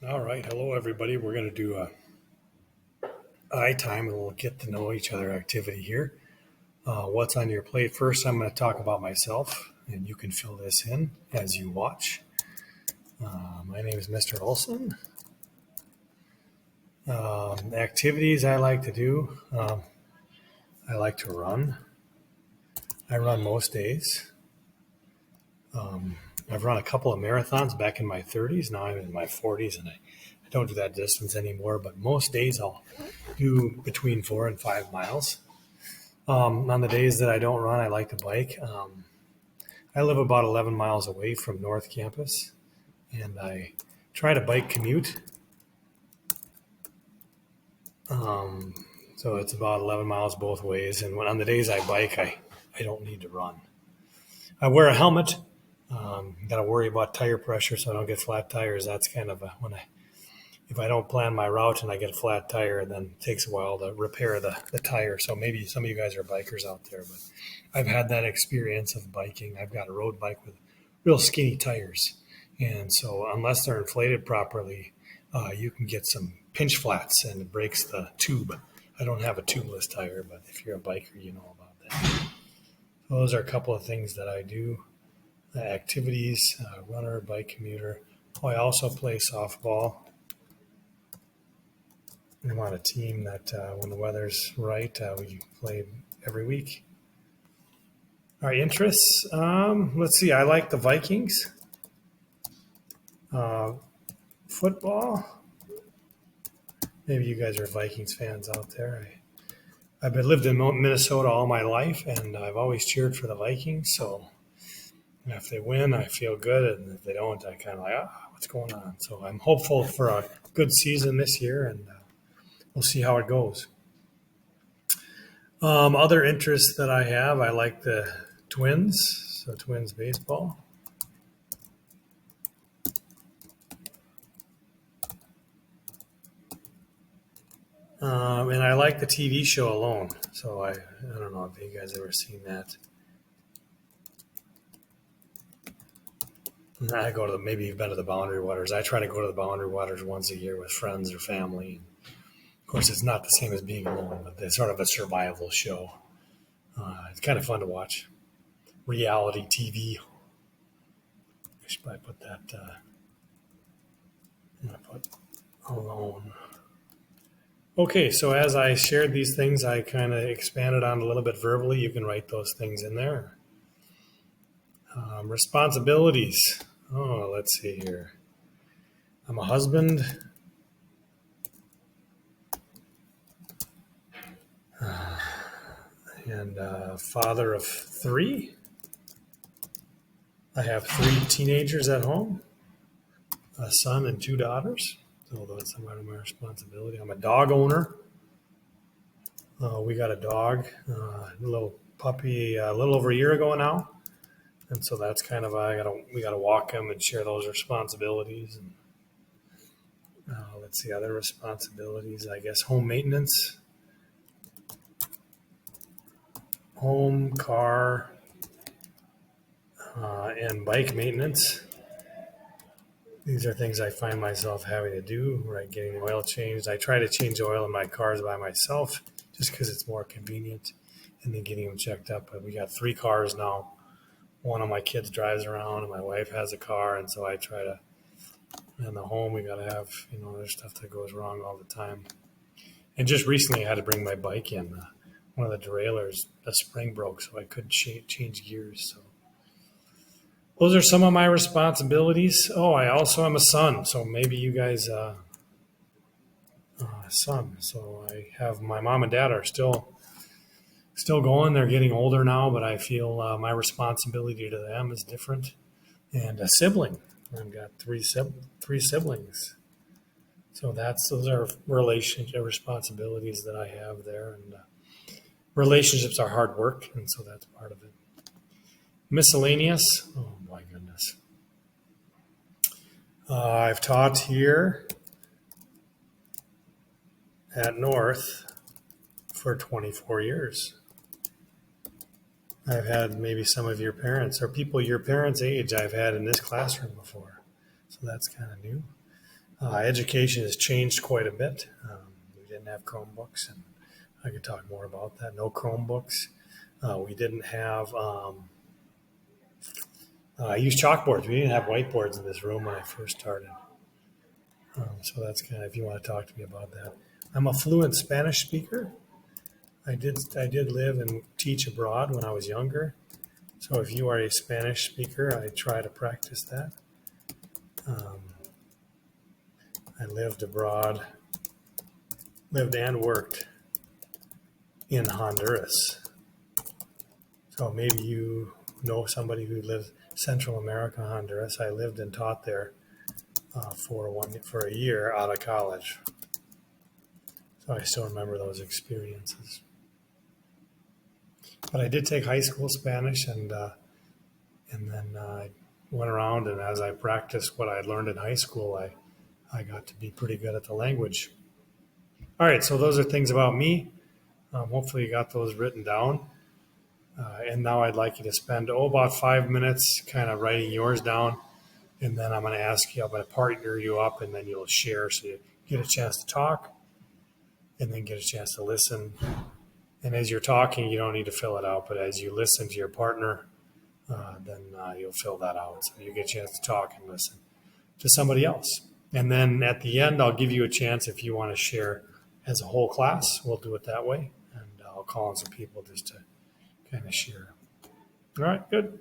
All right. Hello, everybody. We're going to do a eye time and we'll get to know each other activity here. What's on your plate? First, I'm going to talk about myself, and you can fill this in as you watch. My name is Mr. Olson. Activities I like to do. I like to run. I run most days. I've run a couple of marathons back in my 30s. Now I'm in my 40s, and I don't do that distance anymore. But most days I'll do between 4 and 5 miles. On the days that I don't run, I like to bike. I live about 11 miles away from North Campus, and I try to bike commute. So it's about 11 miles both ways. And on the days I bike, I don't need to run. I wear a helmet. Got to worry about tire pressure so I don't get flat tires. That's kind of if I don't plan my route and I get a flat tire, then it takes a while to repair the tire. So maybe some of you guys are bikers out there, but I've had that experience of biking. I've got a road bike with real skinny tires. And so unless they're inflated properly, you can get some pinch flats and it breaks the tube. I don't have a tubeless tire, but if you're a biker, you know about that. So those are a couple of things that I do. Activities, runner, bike commuter. Oh, I also play softball. I'm on a team that when the weather's right, we play every week. All right, interests. Let's see. I like the Vikings. Football. Maybe you guys are Vikings fans out there. I've lived in Minnesota all my life, and I've always cheered for the Vikings. So if they win, I feel good, and if they don't, I kind of like, what's going on? So I'm hopeful for a good season this year, and we'll see how it goes. Other interests that I have, I like the Twins, so Twins baseball. And I like the TV show Alone. So I don't know if you guys ever seen that. I go to maybe you've been to the Boundary Waters. I try to go to the Boundary Waters once a year with friends or family. Of course, it's not the same as being alone, but it's sort of a survival show. It's kind of fun to watch. Reality TV. I should probably put that. I'm going to put Alone. Okay, so as I shared these things, I kind of expanded on a little bit verbally. You can write those things in there. Responsibilities. Oh, let's see here. I'm a husband. And father of 3. I have 3 teenagers at home, a son and 2 daughters. So that's some of my responsibility. I'm a dog owner. We got a dog, a little puppy, a little over a year ago now. And so that's kind of we got to walk him and share those responsibilities. And let's see, other responsibilities, I guess, home maintenance, home, car, and bike maintenance. These are things I find myself having to do, right? Getting oil changed. I try to change oil in my cars by myself just because it's more convenient, and then getting them checked up. But we got 3 cars now. One of my kids drives around, and my wife has a car, and so I try to. In the home, we got to have there's stuff that goes wrong all the time. And just recently, I had to bring my bike in. One of the derailleurs, the spring broke, so I couldn't change gears. So those are some of my responsibilities. Oh, I also am a son, so maybe you guys son. So I have my mom and dad are still going. They're getting older now, but I feel my responsibility to them is different. And a sibling. I've got 3 siblings. So those are relationship responsibilities that I have there. And relationships are hard work, and so that's part of it. Miscellaneous. Oh my goodness. I've taught here at North for 24 years. I've had maybe some of your parents or people your parents' age I've had in this classroom before. So that's kind of new. Education has changed quite a bit. We didn't have Chromebooks, and I could talk more about that. No Chromebooks. We didn't have. I used chalkboards. We didn't have whiteboards in this room when I first started. So that's kind of, if you want to talk to me about that. I'm a fluent Spanish speaker. I did live and teach abroad when I was younger. So if you are a Spanish speaker, I try to practice that. I lived abroad, lived and worked in Honduras. So maybe you know somebody who lives Central America, Honduras. I lived and taught there for a year out of college. So I still remember those experiences. But I did take high school Spanish, and then I went around, and as I practiced what I had learned in high school, I got to be pretty good at the language. All right, so those are things about me. Hopefully you got those written down. And now I'd like you to spend about 5 minutes kind of writing yours down. And then I'm going to ask you, I'm going to partner you up, and then you'll share so you get a chance to talk and then get a chance to listen. And as you're talking, you don't need to fill it out, but as you listen to your partner, then you'll fill that out. So you get a chance to talk and listen to somebody else. And then at the end, I'll give you a chance if you want to share as a whole class. We'll do it that way. And I'll call on some people just to kind of share. All right, good.